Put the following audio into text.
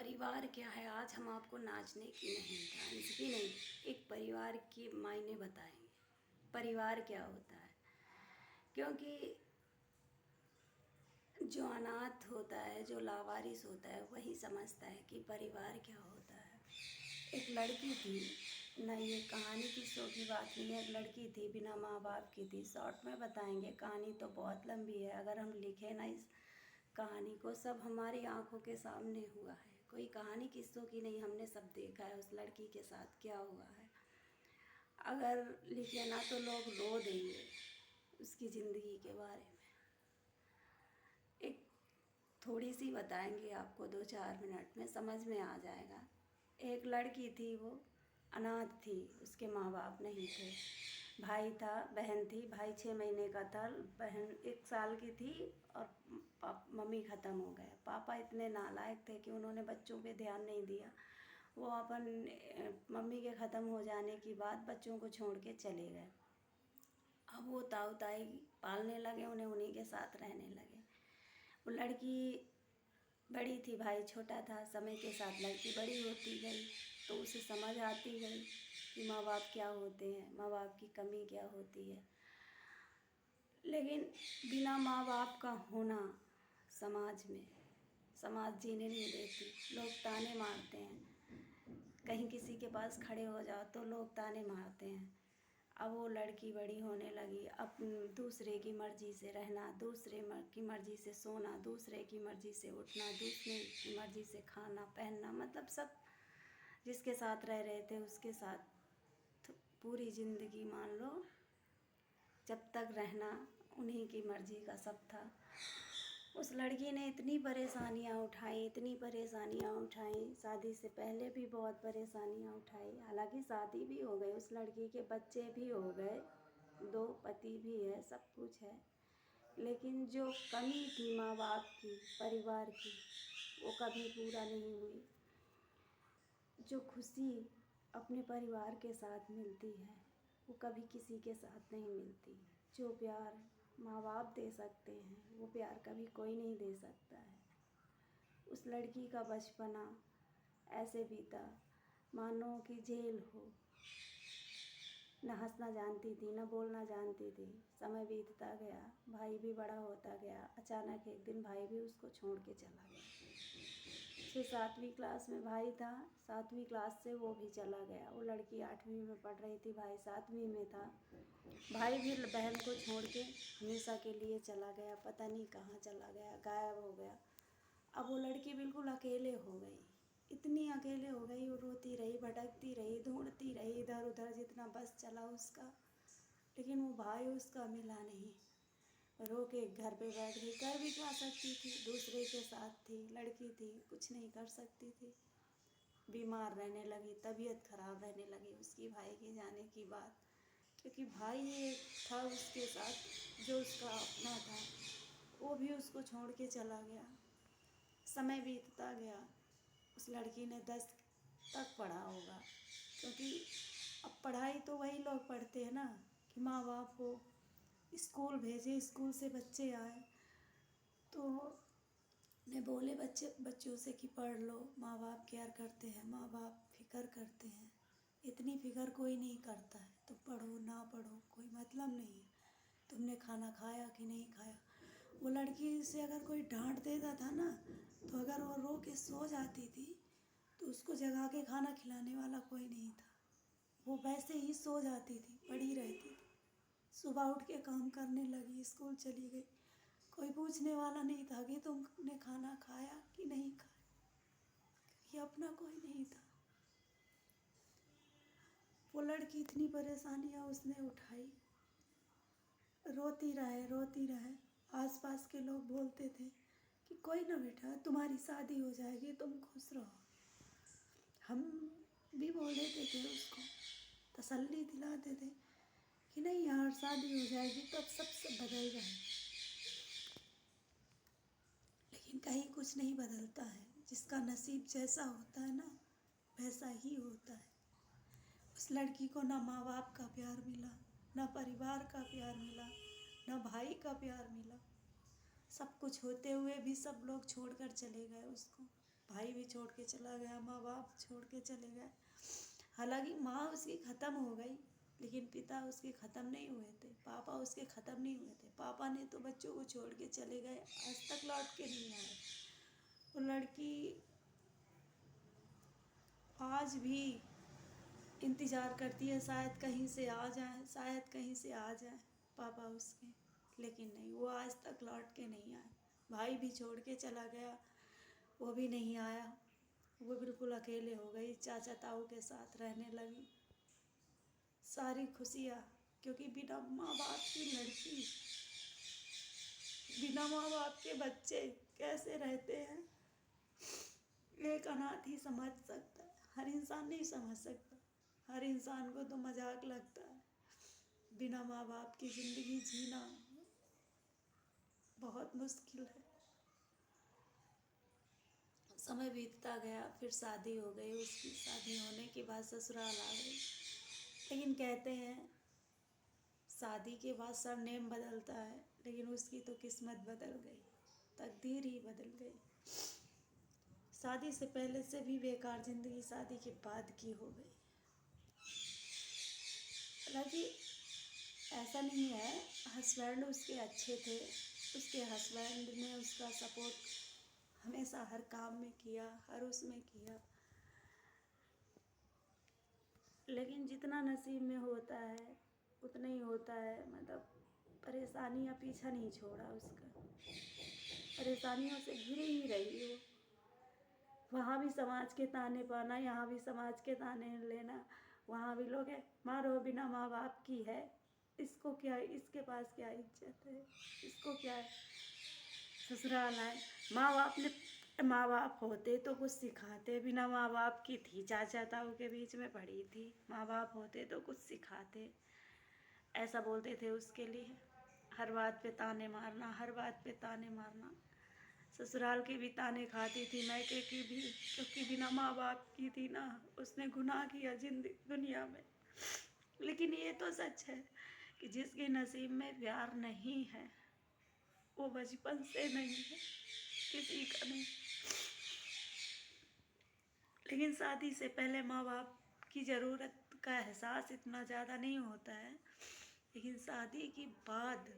परिवार क्या है, आज हम आपको नाचने की नहीं, डांस की नहीं, एक परिवार की मायने बताएंगे। परिवार क्या होता है, क्योंकि जो अनाथ होता है, जो लावारिस होता है, वही समझता है कि परिवार क्या होता है। एक लड़की थी ना, ये कहानी किस्सों की बात नहीं है। एक लड़की थी, बिना माँ बाप की थी। शॉर्ट में बताएंगे, कहानी तो बहुत लंबी है। अगर हम लिखे ना इस कहानी को, सब हमारी आंखों के सामने हुआ है। कोई कहानी किस्सों की नहीं, हमने सब देखा है उस लड़की के साथ क्या हुआ है। अगर लिखे ना तो लोग रो देंगे उसकी ज़िंदगी के बारे में। एक थोड़ी सी बताएंगे आपको, 2-4 मिनट में समझ में आ जाएगा। एक लड़की थी, वो अनाथ थी, उसके माँ बाप नहीं थे। भाई था, बहन थी। भाई 6 महीने का था, बहन 1 साल की थी। और मम्मी ख़त्म हो गए। पापा इतने नालायक थे कि उन्होंने बच्चों पे ध्यान नहीं दिया। वो अपन मम्मी के ख़त्म हो जाने के बाद बच्चों को छोड़ के चले गए। अब वो ताऊ ताई पालने लगे उन्हें, उन्हीं के साथ रहने लगे। वो लड़की बड़ी थी, भाई छोटा था। समय के साथ लड़की बड़ी होती गई तो उसे समझ आती गई कि माँ बाप क्या होते हैं, माँ बाप की कमी क्या होती है। लेकिन बिना माँ बाप का होना समाज में, समाज जीने नहीं देती। लोग ताने मारते हैं, कहीं किसी के पास खड़े हो जाओ तो लोग ताने मारते हैं। अब वो लड़की बड़ी होने लगी, अब दूसरे की मर्ज़ी से रहना, दूसरे की मर्ज़ी से सोना, दूसरे की मर्ज़ी से उठना, दूसरे की मर्ज़ी से खाना पहनना, मतलब सब जिसके साथ रह रहे थे उसके साथ पूरी ज़िंदगी मान लो जब तक रहना उन्हीं की मर्ज़ी का सब था। उस लड़की ने इतनी परेशानियाँ उठाई, इतनी परेशानियाँ उठाई। शादी से पहले भी बहुत परेशानियाँ उठाई। हालांकि शादी भी हो गई, उस लड़की के बच्चे भी हो गए, 2 पति भी है, सब कुछ है। लेकिन जो कमी थी माँ बाप की, परिवार की, वो कभी पूरा नहीं हुई। जो खुशी अपने परिवार के साथ मिलती है वो कभी किसी के साथ नहीं मिलती। जो प्यार माँ बाप दे सकते हैं वो प्यार कभी कोई नहीं दे सकता है। उस लड़की का बचपना ऐसे बीता मानो कि जेल हो। न हंसना जानती थी, न बोलना जानती थी। समय बीतता गया, भाई भी बड़ा होता गया। अचानक एक दिन भाई भी उसको छोड़ के चला गया। 6-7वीं क्लास में भाई था, 7वीं क्लास से वो भी चला गया। वो लड़की 8वीं में पढ़ रही थी, भाई 7वीं में था। भाई भी बहन को छोड़ के हमेशा के लिए चला गया, पता नहीं कहाँ चला गया, गायब हो गया। अब वो लड़की बिल्कुल अकेले हो गई, इतनी अकेले हो गई। वो रोती रही, भटकती रही, ढूंढती रही इधर उधर, जितना बस चला उसका। लेकिन वो भाई उसका मिला नहीं। रो के घर पे बैठ गई। कर भी क्या सकती थी, दूसरे के साथ थी, लड़की थी, कुछ नहीं कर सकती थी। बीमार रहने लगी, तबीयत खराब रहने लगी उसकी भाई के जाने की बाद। क्योंकि भाई एक था उसके साथ जो उसका अपना था, वो भी उसको छोड़ के चला गया। समय बीतता गया, उस लड़की ने 10 तक पढ़ा होगा। क्योंकि अब पढ़ाई तो वही लोग पढ़ते हैं ना कि माँ बाप को स्कूल भेजे, स्कूल से बच्चे आए तो ने बोले बच्चों से कि पढ़ लो। माँ बाप केयर करते हैं, माँ बाप फिक्र करते हैं। इतनी फिक्र कोई नहीं करता है। तुम पढ़ो ना पढ़ो कोई मतलब नहीं है, तुमने खाना खाया कि नहीं खाया। वो लड़की से अगर कोई डांट देता था ना, तो अगर वो रो के सो जाती थी तो उसको जगा के खाना खिलाने वाला कोई नहीं था। वो वैसे ही सो जाती थी, पड़ी रहती थी। सुबह उठ के काम करने लगी, स्कूल चली गई। कोई पूछने वाला नहीं था कि तुमने खाना खाया कि नहीं खाया, क्योंकि अपना कोई नहीं था। वो लड़की इतनी परेशानियाँ उसने उठाई, रोती रहे। आसपास के लोग बोलते थे कि कोई ना बेटा, तुम्हारी शादी हो जाएगी, तुम खुश रहो। हम भी बोल देते थे उसको, तसल्ली दिलाते थे कि नहीं यार, शादी हो जाएगी तब सब बदल जाएगा। लेकिन कहीं कुछ नहीं बदलता है। जिसका नसीब जैसा होता है ना, वैसा ही होता है। उस लड़की को ना माँ बाप का प्यार मिला, ना परिवार का प्यार मिला, ना भाई का प्यार मिला। सब कुछ होते हुए भी सब लोग छोड़कर चले गए उसको। भाई भी छोड़ के चला गया, माँ बाप छोड़ के चले गए। हालांकि माँ उसकी ख़त्म हो गई, लेकिन पिता उसके ख़त्म नहीं हुए थे, पापा उसके ख़त्म नहीं हुए थे। पापा ने तो बच्चों को छोड़ के चले गए, आज तक लौट के नहीं आए। वो लड़की आज भी इंतज़ार करती है, शायद कहीं से आ जाए, शायद कहीं से आ जाए पापा उसके, लेकिन नहीं, वो आज तक लौट के नहीं आए। भाई भी छोड़ के चला गया, वो भी नहीं आया। वो बिल्कुल अकेले हो गई, चाचा ताऊ के साथ रहने लगी। सारी खुशियाँ, क्योंकि बिना माँ बाप की लड़की, बिना माँ बाप के बच्चे कैसे रहते हैं, एक अनाथ ही समझ सकता है। हर इंसान नहीं समझ सकता, हर इंसान को तो मजाक लगता है। बिना माँ बाप की ज़िंदगी जीना बहुत मुश्किल है। समय बीतता गया, फिर शादी हो गई उसकी। शादी होने के बाद ससुराल आ गई, लेकिन कहते हैं शादी के बाद सरनेम बदलता है, लेकिन उसकी तो किस्मत बदल गई, तकदीर ही बदल गई। शादी से पहले से भी बेकार ज़िंदगी शादी के बाद की हो गई। हालांकि ऐसा नहीं है, हस्बैंड उसके अच्छे थे, उसके हस्बैंड ने उसका सपोर्ट हमेशा हर काम में किया, हर उसमें किया, लेकिन जितना नसीब में होता है उतना ही होता है। मतलब परेशानियाँ पीछा नहीं छोड़ा उसका, परेशानियों से घिरी ही रही हो। वहाँ भी समाज के ताने पाना, यहाँ भी समाज के ताने लेना। वहाँ भी लोग है, मारो बिना माँ बाप की है, इसको क्या, इसके पास क्या इज्जत है, इसको क्या है। ससुराल आए, माँ बाप होते तो कुछ सिखाते, बिना माँ बाप की थी, चाचा ताऊ के बीच में पड़ी थी। माँ बाप होते तो कुछ सिखाते, ऐसा बोलते थे उसके लिए। हर बात पे ताने मारना, हर बात पे ताने मारना। ससुराल के भी ताने खाती थी, मायके की भी, क्योंकि बिना माँ बाप की थी ना, उसने गुनाह किया दुनिया में। लेकिन ये तो सच है कि जिसके नसीब में प्यार नहीं है वो बचपन से नहीं है, किसी का नहीं। लेकिन शादी से पहले माँ बाप की ज़रूरत का एहसास इतना ज़्यादा नहीं होता है, लेकिन शादी के बाद